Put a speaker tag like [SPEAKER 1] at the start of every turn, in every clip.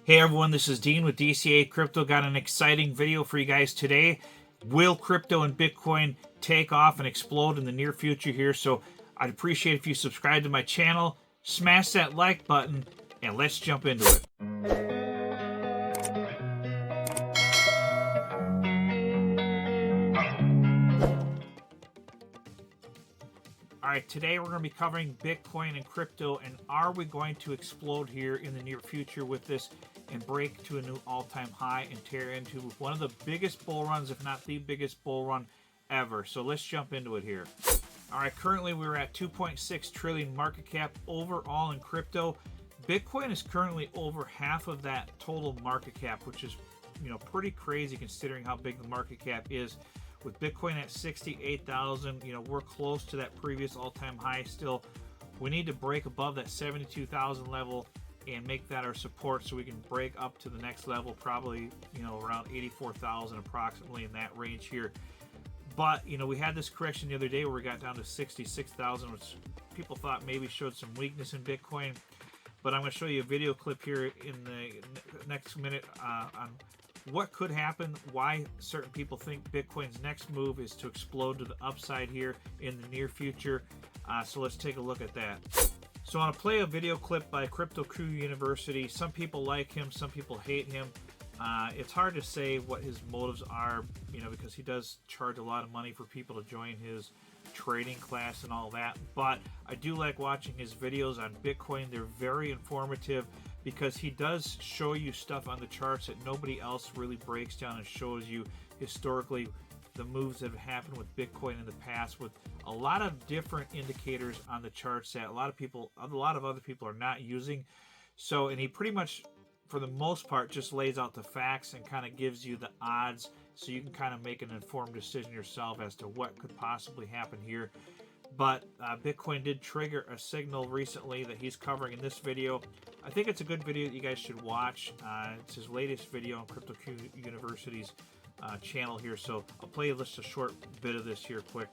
[SPEAKER 1] Hey everyone, this is Dean with DCA Crypto. Got an exciting video for you guys today. Will crypto and Bitcoin take off and explode in the near future here? So I'd appreciate if you subscribe to my channel, smash that like button, and let's jump into it. All right, today we're going to be covering Bitcoin and crypto, and are we going to explode here in the near future with this and break to a new all-time high and tear into one of the biggest bull runs, if not the biggest bull run ever? So let's jump into it here. All right, currently we're at 2.6 trillion market cap overall in crypto. Bitcoin is currently over half of that total market cap, which is, pretty crazy considering how big the market cap is. With Bitcoin at 68,000, we're close to that previous all-time high still. We need to break above that 72,000 level and make that our support so we can break up to the next level, probably, around 84,000 approximately, in that range here. But, we had this correction the other day where we got down to 66,000, which people thought maybe showed some weakness in Bitcoin. But I'm going to show you a video clip here in the next minute on what could happen, why certain people think Bitcoin's next move is to explode to the upside here in the near future. So let's take a look at that. So I want to play a video clip by Crypto Crew University. Some people like him, some people hate him. It's hard to say what his motives are, because he does charge a lot of money for people to join his trading class and all that. But I do like watching his videos on Bitcoin. They're very informative because he does show you stuff on the charts that nobody else really breaks down and shows you historically the moves that have happened with Bitcoin in the past, with a lot of different indicators on the charts that a lot of other people are not using. So, and he pretty much, for the most part, just lays out the facts and kind of gives you the odds so you can kind of make an informed decision yourself as to what could possibly happen here. But Bitcoin did trigger a signal recently that he's covering in this video. I think it's a good video that you guys should watch. It's his latest video on Crypto Q University's channel here. So I'll play just a short bit of this here quick.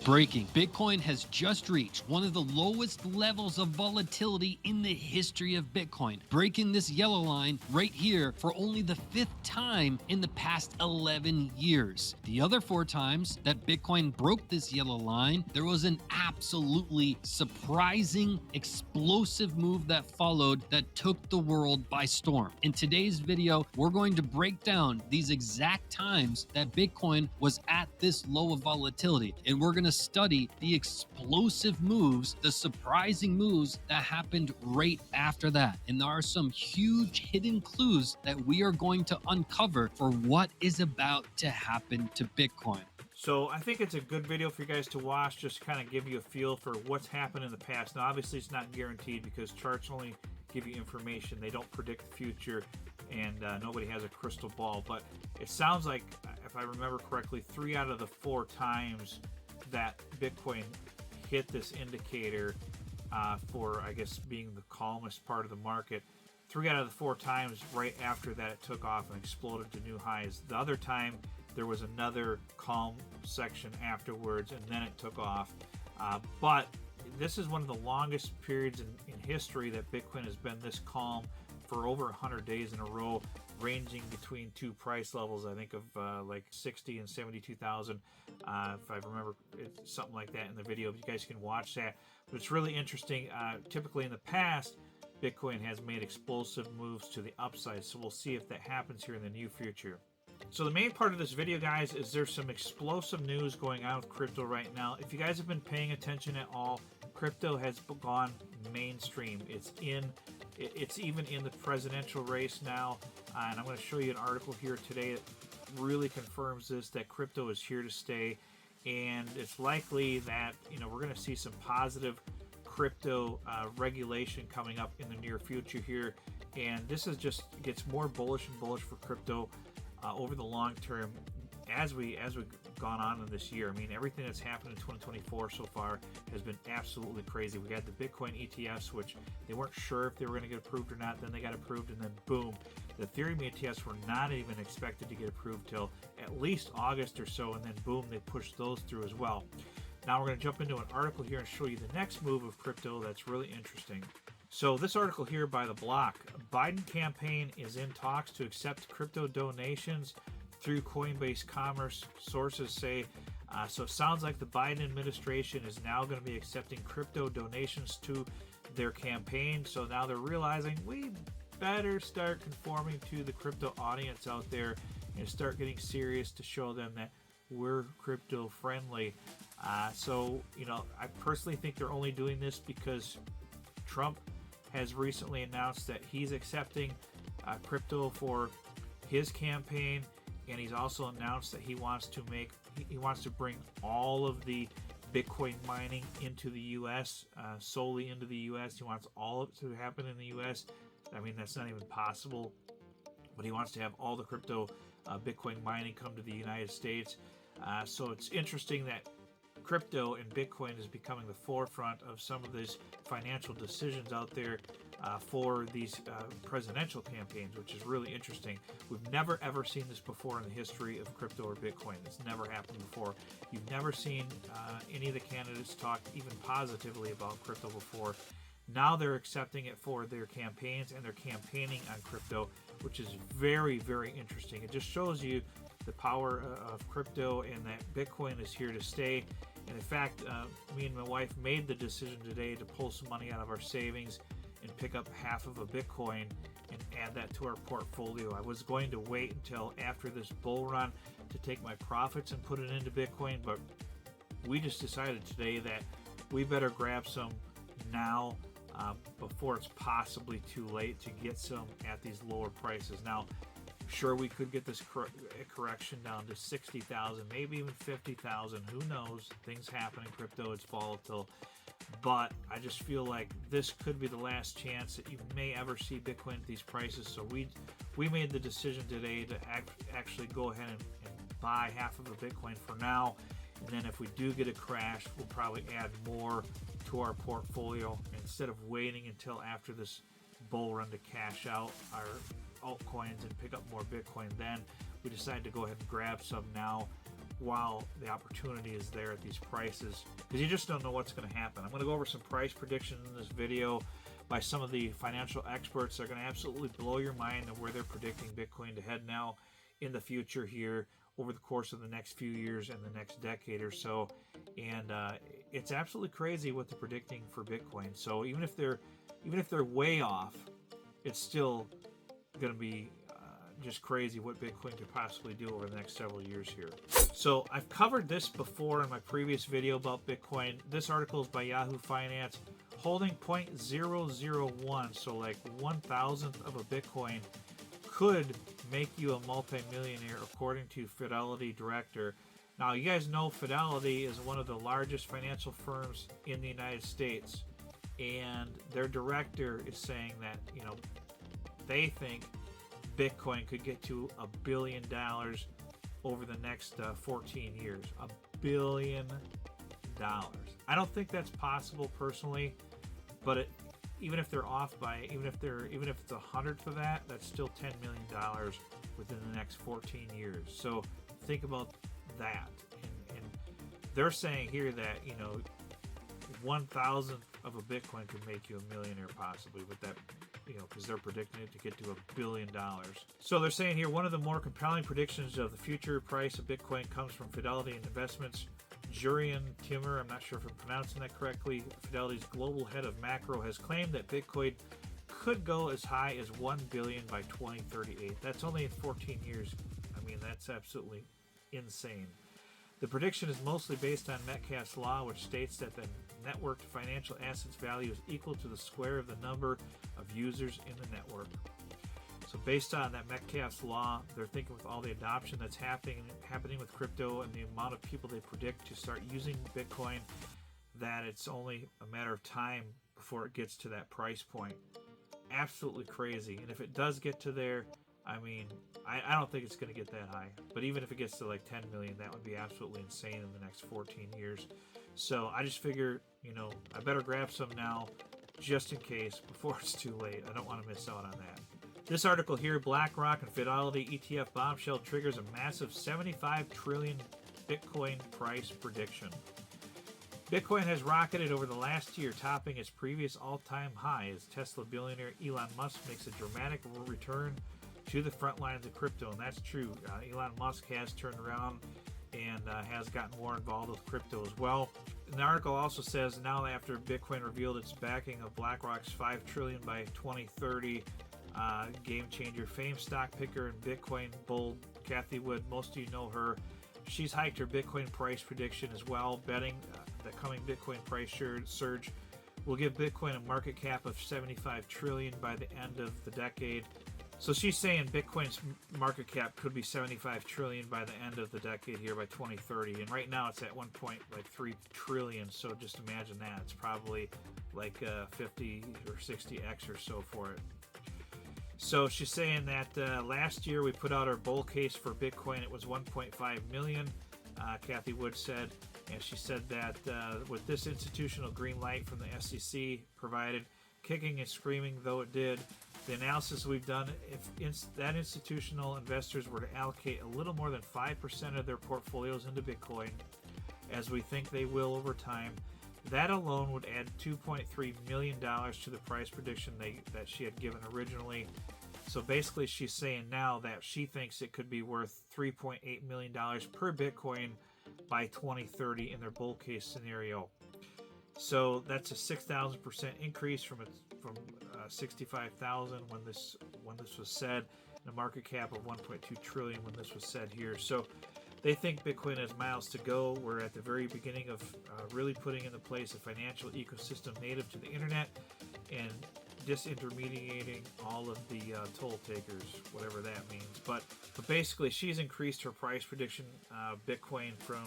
[SPEAKER 2] Breaking. Bitcoin has just reached one of the lowest levels of volatility in the history of Bitcoin, breaking this yellow line right here for only the 5th time in the past 11 years. The other 4 times that Bitcoin broke this yellow line, there was an absolutely surprising, explosive move that followed that took the world by storm. In today's video, we're going to break down these exact times that Bitcoin was at this low of volatility, and we're going to study the explosive moves, the surprising moves that happened right after that. And there are some huge hidden clues that we are going to uncover for what is about to happen to Bitcoin.
[SPEAKER 1] So I think it's a good video for you guys to watch, just to kind of give you a feel for what's happened in the past. Now, obviously, it's not guaranteed because charts only give you information. They don't predict the future, and nobody has a crystal ball. But it sounds like, if I remember correctly, 3 out of the 4 times that Bitcoin hit this indicator for, I guess, being the calmest part of the market, 3 out of the 4 times right after that it took off and exploded to new highs. The other time there was another calm section afterwards, and then it took off. But this is one of the longest periods in history that Bitcoin has been this calm, for over 100 days in a row, ranging between 2 price levels, I think, of like 60 and 72,000, if I remember, it's something like that in the video. You guys can watch that. But it's really interesting. Typically in the past, Bitcoin has made explosive moves to the upside, so we'll see if that happens here in the near future. So the main part of this video, guys, is there's some explosive news going on with crypto right now. If you guys have been paying attention at all, crypto has gone mainstream. It's even in the presidential race now, and I'm going to show you an article here today that really confirms this, that crypto is here to stay, and it's likely that we're going to see some positive crypto regulation coming up in the near future here, and this is just gets more bullish and bullish for crypto over the long term as we've gone on in this year. I mean, everything that's happened in 2024 so far has been absolutely crazy. We got the Bitcoin ETFs, which they weren't sure if they were going to get approved or not. Then they got approved, and then boom, the Ethereum ETFs were not even expected to get approved till at least August or so, and then boom, they pushed those through as well. Now we're going to jump into an article here and show you the next move of crypto that's really interesting. So this article here by The Block, Biden campaign is in talks to accept crypto donations through Coinbase Commerce, sources say. So it sounds like the Biden administration is now going to be accepting crypto donations to their campaign. So now they're realizing we better start conforming to the crypto audience out there and start getting serious to show them that we're crypto friendly. So, I personally think they're only doing this because Trump has recently announced that he's accepting crypto for his campaign, and he's also announced that he wants to bring all of the Bitcoin mining into the U.S., solely into the U.S. He wants all of it to happen in the U.S. I mean, that's not even possible, but he wants to have all the crypto Bitcoin mining come to the United States. So it's interesting that crypto and Bitcoin is becoming the forefront of some of these financial decisions out there for these presidential campaigns, which is really interesting. We've never ever seen this before in the history of crypto or Bitcoin. It's never happened before. You've never seen any of the candidates talk even positively about crypto before. Now they're accepting it for their campaigns, and they're campaigning on crypto, which is very, very interesting. It just shows you the power of crypto and that Bitcoin is here to stay. And in fact, me and my wife made the decision today to pull some money out of our savings and pick up half of a Bitcoin and add that to our portfolio. I was going to wait until after this bull run to take my profits and put it into Bitcoin, but we just decided today that we better grab some now before it's possibly too late to get some at these lower prices. Now, sure, we could get this correction down to 60,000, maybe even 50,000. Who knows? Things happen in crypto. It's volatile. But I just feel like this could be the last chance that you may ever see Bitcoin at these prices. So we made the decision today to actually go ahead and buy half of a Bitcoin for now. And then if we do get a crash, we'll probably add more to our portfolio instead of waiting until after this bull run to cash out our altcoins and pick up more Bitcoin. Then we decided to go ahead and grab some now while the opportunity is there at these prices, because you just don't know what's going to happen. I'm going to go over some price predictions in this video by some of the financial experts. They're going to absolutely blow your mind on where they're predicting Bitcoin to head now in the future here over the course of the next few years and the next decade or so. And it's absolutely crazy what they're predicting for Bitcoin. So even if they're way off, it's still going to be just crazy what Bitcoin could possibly do over the next several years here. So I've covered this before in my previous video about Bitcoin. This article is by Yahoo Finance. Holding 0.001, so like 1,000th of a Bitcoin, could make you a multimillionaire, according to Fidelity Director. Now, you guys know Fidelity is one of the largest financial firms in the United States, and their director is saying that, they think Bitcoin could get to $1 billion over the next 14 years. $1 billion. I don't think that's possible personally, but even if they're off by, even if it's 100th of that, that's still $10 million within the next 14 years. So think about that. And they're saying here that 1,000th of a Bitcoin could make you a millionaire possibly with that, because they're predicting it to get to $1 billion. So they're saying here one of the more compelling predictions of the future price of Bitcoin comes from Fidelity and Investments. Jurian Timmer, I'm not sure if I'm pronouncing that correctly, Fidelity's global head of macro, has claimed that Bitcoin could go as high as $1 billion by 2038. That's only in 14 years. I mean, that's absolutely insane. The prediction is mostly based on Metcalfe's law, which states that the networked financial assets value is equal to the square of the number of users in the network. So based on that Metcalfe's law, they're thinking with all the adoption that's happening with crypto and the amount of people they predict to start using Bitcoin, that it's only a matter of time before it gets to that price point. Absolutely crazy. And if it does get to there, I mean, I don't think it's going to get that high. But even if it gets to like 10 million, that would be absolutely insane in the next 14 years. So I just figure, I better grab some now just in case before it's too late. I don't want to miss out on that. This article here, BlackRock and Fidelity ETF bombshell triggers a massive 75 trillion Bitcoin price prediction. Bitcoin has rocketed over the last year, topping its previous all-time high as Tesla billionaire Elon Musk makes a dramatic return to the front lines of crypto. And that's true. Elon Musk has turned around and has gotten more involved with crypto as well. And the article also says now after Bitcoin revealed its backing of BlackRock's $5 trillion by 2030, game changer, fame stock picker, and Bitcoin bull Cathie Wood, most of you know her. She's hiked her Bitcoin price prediction as well, betting the coming Bitcoin price surge will give Bitcoin a market cap of $75 trillion by the end of the decade. So she's saying Bitcoin's market cap could be $75 trillion by the end of the decade here by 2030. And right now it's at 1.3 trillion. So just imagine that. It's probably like 50 or 60x or so for it. So she's saying that last year we put out our bull case for Bitcoin. It was 1.5 million, Cathie Wood said. And she said that with this institutional green light from the SEC provided, kicking and screaming though it did, the analysis we've done, if that institutional investors were to allocate a little more than 5% of their portfolios into Bitcoin, as we think they will over time, that alone would add $2.3 million to the price prediction that she had given originally. So basically she's saying now that she thinks it could be worth $3.8 million per Bitcoin by 2030 in their bull case scenario. So that's a 6,000% increase from 65,000 when this was said, and a market cap of 1.2 trillion when this was said here. So they think Bitcoin has miles to go. We're at the very beginning of really putting into place a financial ecosystem native to the internet and disintermediating all of the toll takers, whatever that means. But basically, she's increased her price prediction Bitcoin from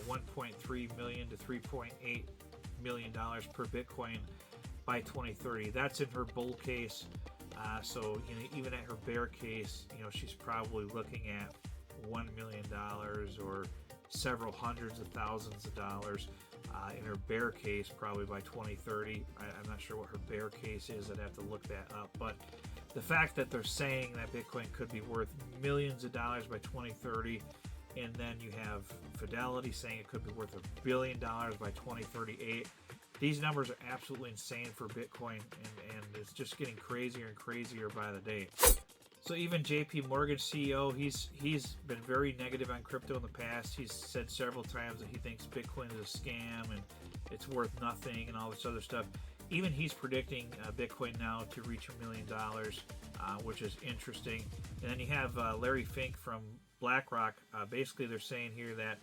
[SPEAKER 1] 1.3 million to 3.8 million dollars per Bitcoin by 2030. That's in her bull case. So even at her bear case, she's probably looking at $1 million or several hundreds of thousands of dollars in her bear case, probably by 2030. I'm not sure what her bear case is. I'd have to look that up. But the fact that they're saying that Bitcoin could be worth millions of dollars by 2030, and then you have Fidelity saying it could be worth $1 billion by 2038. These numbers are absolutely insane for Bitcoin, and it's just getting crazier and crazier by the day. So even JP Morgan CEO, he's been very negative on crypto in the past. He's said several times that he thinks Bitcoin is a scam and it's worth nothing and all this other stuff. Even he's predicting Bitcoin now to reach $1 million, which is interesting. And then you have Larry Fink from BlackRock. Basically, they're saying here that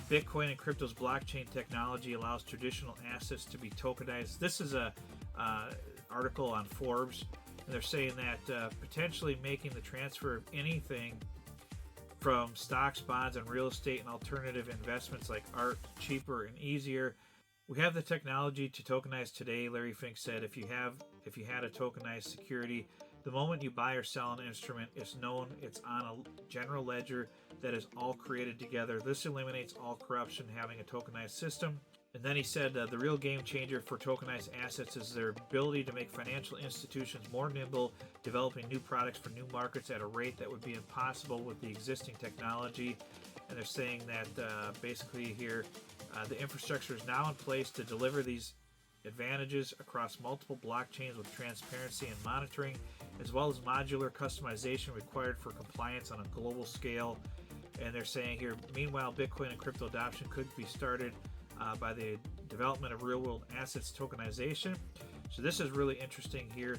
[SPEAKER 1] Bitcoin and crypto's blockchain technology allows traditional assets to be tokenized. This is a article on Forbes. And they're saying that potentially making the transfer of anything from stocks, bonds, and real estate and alternative investments like art cheaper and easier. We have the technology to tokenize today, Larry Fink said. If you had a tokenized security, the moment you buy or sell an instrument, it's known, it's on a general ledger that is all created together. This eliminates all corruption having a tokenized system. And then he said the real game changer for tokenized assets is their ability to make financial institutions more nimble, developing new products for new markets at a rate that would be impossible with the existing technology. And they're saying that basically here the infrastructure is now in place to deliver these advantages across multiple blockchains with transparency and monitoring, as well as modular customization required for compliance on a global scale. And they're saying here, meanwhile, Bitcoin and crypto adoption could be started by the development of real-world assets tokenization. So this is really interesting here.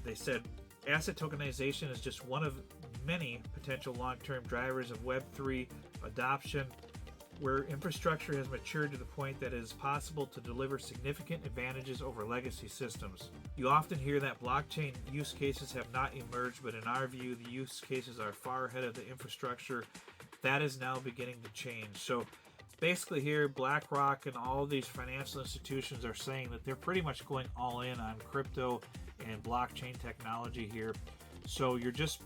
[SPEAKER 1] They said asset tokenization is just one of many potential long-term drivers of Web3 adoption, where infrastructure has matured to the point that it is possible to deliver significant advantages over legacy systems. You often hear that blockchain use cases have not emerged, but in our view, the use cases are far ahead of the infrastructure. That is now beginning to change. So basically here, BlackRock and all of these financial institutions are saying that they're pretty much going all in on crypto and blockchain technology here. So you're just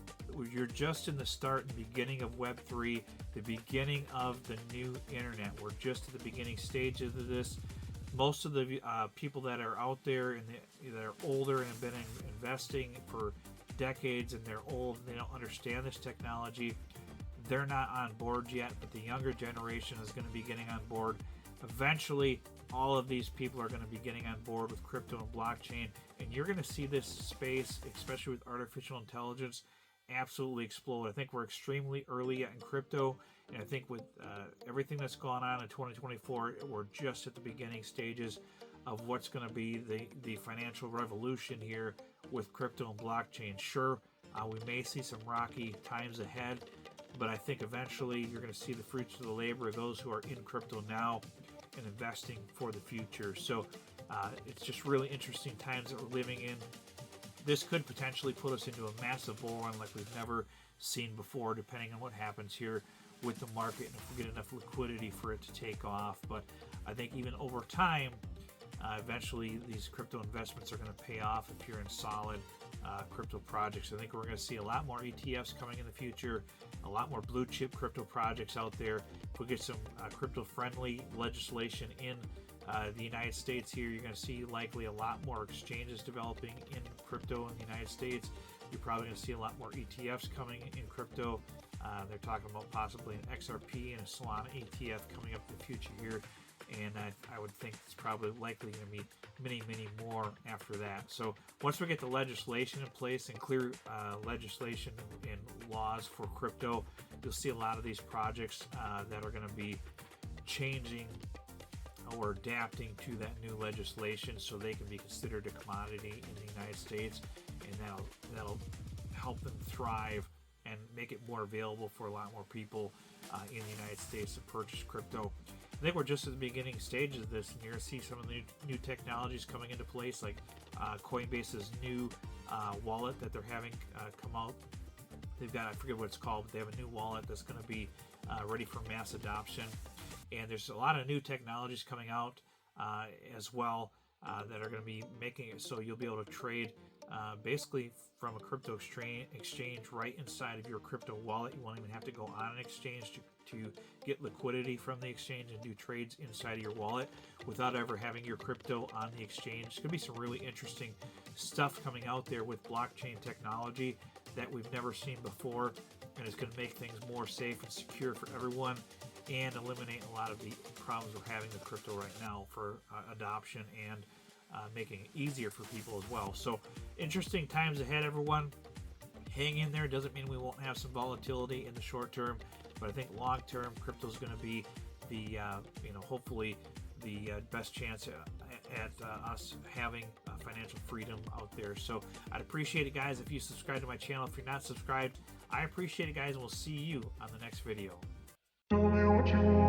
[SPEAKER 1] in the start and beginning of Web3, the beginning of the new internet. We're just at the beginning stages of this. Most of the people that are out there and that are older and have been investing for decades and they're old, they don't understand this technology. They're not on board yet, but the younger generation is going to be getting on board. eventually all of these people are going to be getting on board with crypto and blockchain, and you're going to see this space, especially with artificial intelligence, absolutely explode. I think we're extremely early in crypto, and I think with everything that's gone on in 2024, we're just at the beginning stages of what's going to be the financial revolution here with crypto and blockchain. Sure, we may see some rocky times ahead, but I think eventually you're going to see the fruits of the labor of those who are in crypto now and investing for the future. So it's just really interesting times that we're living in. This could potentially put us into a massive bull run like we've never seen before, depending on what happens here with the market and if we get enough liquidity for it to take off. But I think even over time, eventually these crypto investments are going to pay off if you're in solid crypto projects. I think we're going to see a lot more ETFs coming in the future, a lot more blue chip crypto projects out there. If we get some crypto friendly legislation in the United States here, you're going to see likely a lot more exchanges developing in crypto in the United States. You're probably going to see a lot more ETFs coming in crypto. They're talking about possibly an XRP and a Solana ETF coming up in the future here. And I would think it's probably likely going to be many more after that. So once we get the legislation in place and clear legislation and laws for crypto, you'll see a lot of these projects that are going to be changing or adapting to that new legislation so they can be considered a commodity in the United States, and that'll help them thrive and make it more available for a lot more people in the United States to purchase crypto. I think we're just at the beginning stages of this, and you're going to see some of the new technologies coming into place, like Coinbase's new wallet that they're having come out. They've got, I forget what it's called, but they have a new wallet that's going to be ready for mass adoption. And there's a lot of new technologies coming out as well that are going to be making it so you'll be able to trade basically from a crypto exchange right inside of your crypto wallet. You won't even have to go on an exchange to get liquidity from the exchange and do trades inside of your wallet without ever having your crypto on the exchange. It's going to be some really interesting stuff coming out there with blockchain technology that we've never seen before, and it's going to make things more safe and secure for everyone and eliminate a lot of the problems we're having with crypto right now for adoption and making it easier for people as well. So interesting times ahead, everyone. Hang in there. Doesn't mean we won't have some volatility in the short term, but I think long term crypto is going to be the hopefully the best chance at us having financial freedom out there. So I'd appreciate it, guys, if you subscribe to my channel. If you're not subscribed, I appreciate it, guys, and we'll see you on the next video.
[SPEAKER 3] Tell me what you want.